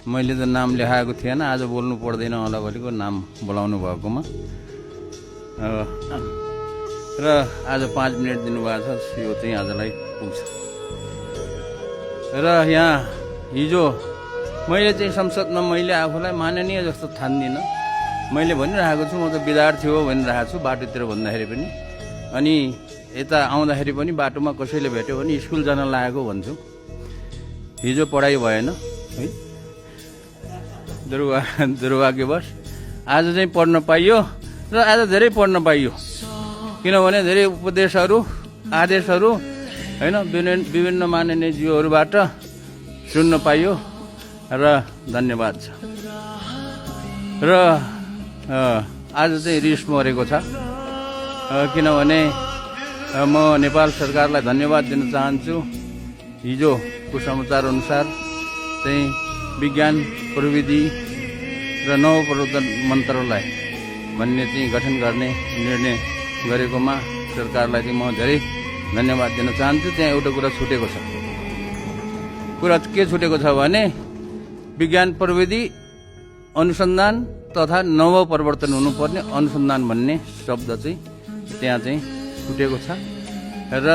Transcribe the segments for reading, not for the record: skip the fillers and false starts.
मैले त नाम लेखाएको थिएन, आज बोल्नु पर्दैन होला भनेको नाम बोलाउनु भएकोमा। र आज 5 मिनट दिनुभएको छ, यो चाहिँ आजलाई पुग्छ। र यहाँ हिजो मैले चाहिँ संसदमा मैले आफूलाई माननीय जस्तो ठान्दिनँ। मैले भनिरहेको छु म त विद्यार्थी हो भनिरहेको छु बाटोतिर भन्दाखेरि पनि। अनि यता आउँदाखेरि पनि बाटोमा कसैले भेट्यो भने स्कुल जान लागेको भन्छु। हिजो पढाइ भएन है, दुर्भाग्यवश। आज चाहिँ पढ्न पाइयो र आज धेरै पढ्न पाइयो, किनभने धेरै उपदेशहरू आदेशहरू होइन विभिन्न माननीयज्यूहरूबाट सुन्न पाइयो र धन्यवाद छ। र आज चाहिँ रिस मरेको छ, किनभने म नेपाल सरकारलाई धन्यवाद दिन चाहन्छु। हिजोको समाचार अनुसार चाहिँ विज्ञान प्रविधि र नवप्रवर्धन मन्त्रालय भन्ने चाहिँ गठन गर्ने निर्णय गरेकोमा सरकारलाई चाहिँ म धेरै धन्यवाद दिन चाहन्छु। त्यहाँ एउटा कुरा छुटेको छ। कुरा के छुटेको छ भने विज्ञान प्रविधि अनुसन्धान तथा नवप्रवर्तन हुनुपर्ने अनुसन्धान भन्ने शब्द चाहिँ त्यहाँ चाहिँ छुटेको छ। र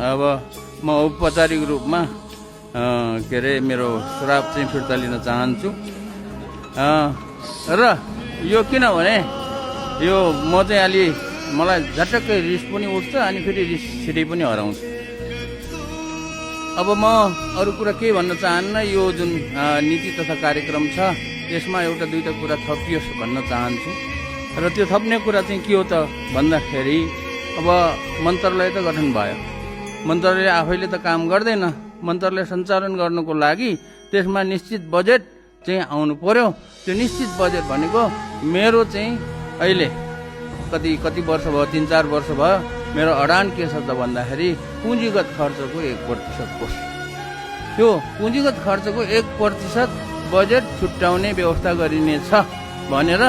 अब म औपचारिक रूपमा के अरे मेरो श्राप चाहिँ फिर्ता लिन चाहन्छु। र यो किनभने यो म चाहिँ अलि मलाई झटक्कै रिस पनि उठ्छ अनि फेरि रिस छिटै पनि हराउँछ। अब म अरू कुरा केही भन्न चाहन्न। यो जुन नीति तथा कार्यक्रम छ त्यसमा एउटा दुईटा कुरा थपियोस् भन्न चाहन्छु। र त्यो थप्ने कुरा चाहिँ के हो त भन्दाखेरि अब मन्त्रालय त गठन भयो, मन्त्रालय आफैले त काम गर्दैन। मन्त्रालय सञ्चालन गर्नको लागि त्यसमा निश्चित बजेट चाहिँ आउनु पर्यो। त्यो निश्चित बजेट भनेको मेरो चाहिँ अहिले कति वर्ष भयो, 3-4 वर्ष भयो, मेरो अडान के छ त भन्दाखेरि पुँजीगत खर्चको 1% कोष। त्यो पुँजीगत खर्चको 1% बजेट छुट्याउने व्यवस्था गरिनेछ भनेर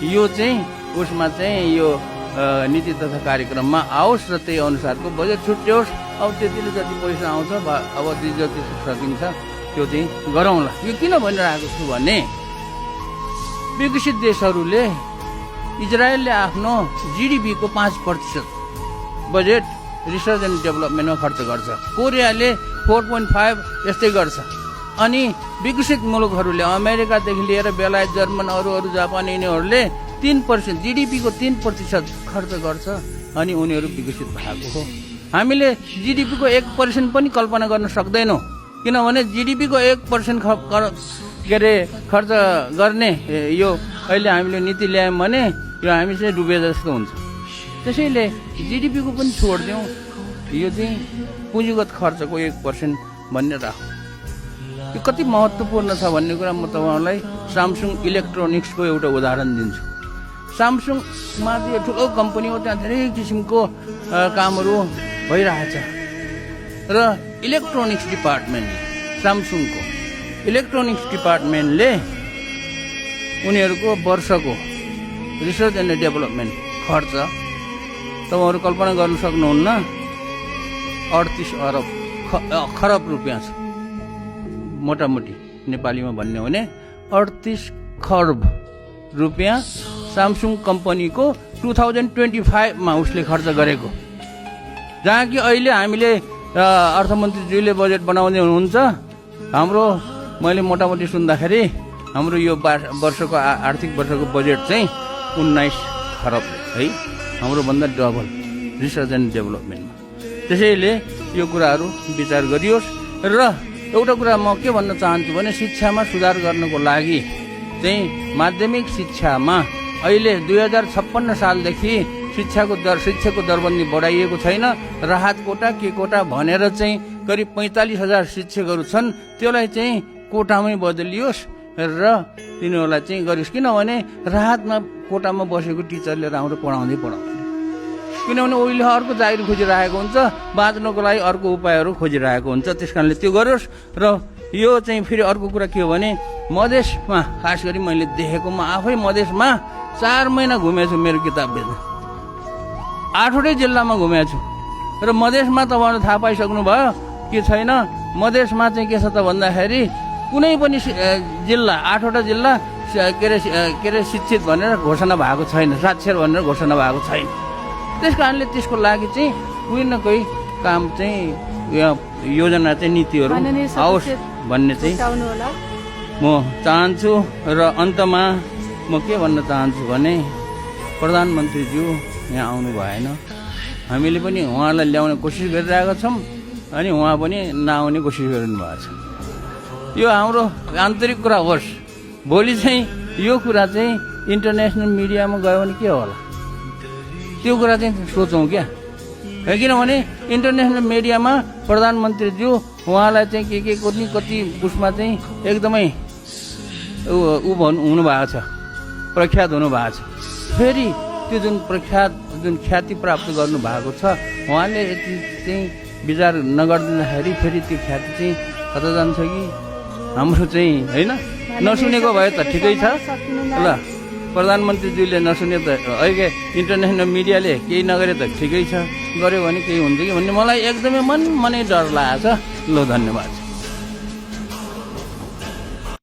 यो चाहिँ उसमा चाहिँ यो नीति तथा कार्यक्रममा आओस् र त्यही अनुसारको बजेट छुट्योस्। अब त्यतिले जति पैसा आउँछ अब जति सकिन्छ त्यो चाहिँ गरौँला। यो किन भनिरहेको छु भने विकसित देशहरूले इजरायलले आफ्नो जिडिपीको 5% बजेट रिसर्च एन्ड डेभलपमेन्टमा खर्च गर्छ। कोरियाले 4.5 यस्तै गर्छ। अनि विकसित मुलुकहरूले अमेरिकादेखि लिएर बेलायत, जर्मन, अरू जापान यिनीहरूले 3% जिडिपीको 3% खर्च गर्छ अनि उनीहरू विकसित भएको हो। हामीले जिडिपीको 1% पनि कल्पना गर्न सक्दैनौँ, किनभने जिडिपीको 1% के अरे खर्च गर्ने यो अहिले हामीले नीति ल्यायौँ भने यो हामी चाहिँ डुबे जस्तो हुन्छ। त्यसैले जिडिपीको पनि छोडिदिउँ, यो चाहिँ पुँजीगत खर्चको 1% भन्ने राखौँ। यो कति महत्त्वपूर्ण छ भन्ने कुरा म तपाईँहरूलाई सामसुङ इलेक्ट्रोनिक्सको एउटा उदाहरण दिन्छु। सामसुङमा चाहिँ ठुलो कम्पनी हो, त्यहाँ धेरै किसिमको कामहरू भइरहेछ। र इलेक्ट्रोनिक्स डिपार्टमेन्टले सामसुङको इलेक्ट्रोनिक्स डिपार्टमेन्टले उनीहरूको वर्षको रिसर्च एन्ड डेभलपमेन्ट खर्च तपाईँहरू कल्पना गर्न सक्नुहुन्न, 38 खरब रुपियाँ छ। मोटामोटी नेपालीमा भन्ने हो भने 38 खरब रुपियाँ सामसुङ कम्पनीको 2025मा उसले खर्च गरेको। जहाँ कि अहिले हामीले अर्थमन्त्रीज्यूले बजेट बनाउँदै हुनुहुन्छ, हाम्रो मैले मोटामोटी सुन्दाखेरि हाम्रो यो वर्षको आर्थिक वर्षको बजेट चाहिँ 19 खरब है, हाम्रो भन्दा डबल रिसर्च एन्ड डेभलपमेन्टमा। त्यसैले यो कुराहरू विचार गरियोस्। र एउटा कुरा म के भन्न चाहन्छु भने शिक्षामा सुधार गर्नको लागि चाहिँ माध्यमिक शिक्षामा अहिले 2056 सालदेखि शिक्षाको दरबन्दी बढाइएको छैन। राहत कोटा के कोटा भनेर चाहिँ करिब 45,000 शिक्षकहरू छन्, त्यसलाई चाहिँ कोटामै बदलियोस् र तिनीहरूलाई चाहिँ गरियोस्। किनभने राहतमा कोटामा बसेको टिचरले राम्रो पढाउँदैन, किनभने उहिले अर्को जागिर खोजिरहेको हुन्छ, बाँच्नको लागि अर्को उपायहरू खोजिरहेको हुन्छ। त्यस कारणले त्यो गरियोस्। र यो चाहिँ फेरि अर्को कुरा के हो भने मधेसमा खास गरी मैले देखेको, म आफै मधेसमा 4 महिना घुमेको छु मेरो किताब बेच्न, 8वटै जिल्लामा घुमेको छु। र मधेसमा तपाईँहरू थाहा पाइसक्नु भयो कि छैन, मधेसमा चाहिँ के छ त भन्दाखेरि कुनै पनि जिल्ला 8वटा जिल्ला के अरे शिक्षित भनेर घोषणा भएको छैन, साक्षर भनेर घोषणा भएको छैन। त्यस कारणले त्यसको लागि चाहिँ कुनै न कोही काम चाहिँ योजना चाहिँ नीतिहरू आओस् भन्ने चाहिँ म चाहन्छु। र अन्तमा म के भन्न चाहन्छु भने प्रधानमन्त्रीज्यू यहाँ आउनु भएन, हामीले पनि उहाँलाई ल्याउने कोसिस गरिरहेका छौँ अनि उहाँ पनि नआउने कोसिस गरिनु भएको छ। यो हाम्रो आन्तरिक कुरा होस्, भोलि चाहिँ यो कुरा चाहिँ इन्टरनेसनल मिडियामा गयो भने के होला त्यो कुरा चाहिँ सोचौँ क्या। किनभने इन्टरनेसनल मिडियामा प्रधानमन्त्रीज्यू उहाँलाई चाहिँ के कति उसमा चाहिँ एकदमै हुनुभएको छ, प्रख्यात हुनुभएको छ। फेरि त्यो जुन प्रख्यात जुन ख्याति प्राप्त गर्नुभएको छ उहाँले यति चाहिँ विचार नगरिदिँदाखेरि फेरि त्यो ख्याति चाहिँ कता जान्छ कि हाम्रो चाहिँ होइन। नसुनेको भए त ठिकै छ ल, प्रधानमन्त्रीज्यूले नसुने त अहिले इन्टरनेसनल मिडियाले केही नगरे त ठिकै छ, गर्यो भने केही हुन्छ कि भन्ने मलाई एकदमै मनै डर लागेको छ। ल धन्यवाद।